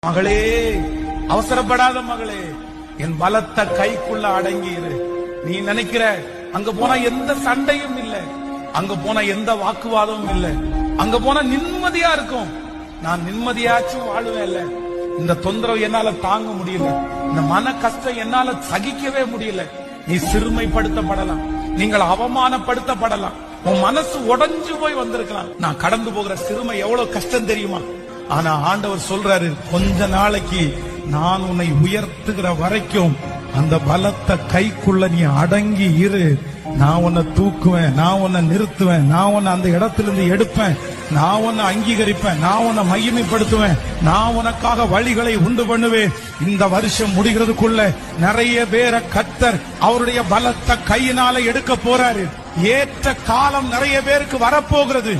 மகளே, அவசரப்படாத மகளே, என் பலத்த கைக்குள்ள அடங்கியிரு. நீ நினைக்கிற அங்க போனா எந்த சண்டையும் இல்ல, அங்க போனா எந்த வாக்குவாதமும் இல்ல, அங்க போனா நிம்மதியா இருக்கும். நான் நிம்மதியாச்சும் வாழுவேன் இல்ல. இந்த தொந்தரவு என்னால தாங்க முடியல, இந்த மன கஷ்டம் என்னால சகிக்கவே முடியல. நீ சிறுமைப்படுத்தப்படலாம், நீங்கள் அவமானப்படுத்தப்படலாம், உன் மனசு உடைஞ்சு போய் வந்திருக்கலாம். நான் கடந்து போகிற சிறுமை எவ்வளவு கஷ்டம் தெரியுமா? ஆனா ஆண்டவர் சொல்றாரு, கொஞ்ச நாளைக்கு நான் உன்னை உயர்த்துகிற வரைக்கும் அந்த பலத்த கைக்குள்ள நீ அடங்கி இரு. நான் உன்னை தூக்குவேன், நான் உன்னை நிறுத்துவேன், நான் உன்னை அந்த இடத்திலிருந்து எடுப்பேன், நான் உன்னை அங்கீகரிப்பேன், நான் உன்னை மகிமைப்படுத்துவேன், நான் உனக்காக வழிகளை உண்டு பண்ணுவேன். இந்த வருஷம் முடிகிறதுக்குள்ள நிறைய பேரை கர்த்தர் அவருடைய பலத்த கையினால எடுக்க போறாரு. ஏற்ற காலம் நிறைய பேருக்கு வரப்போகிறது.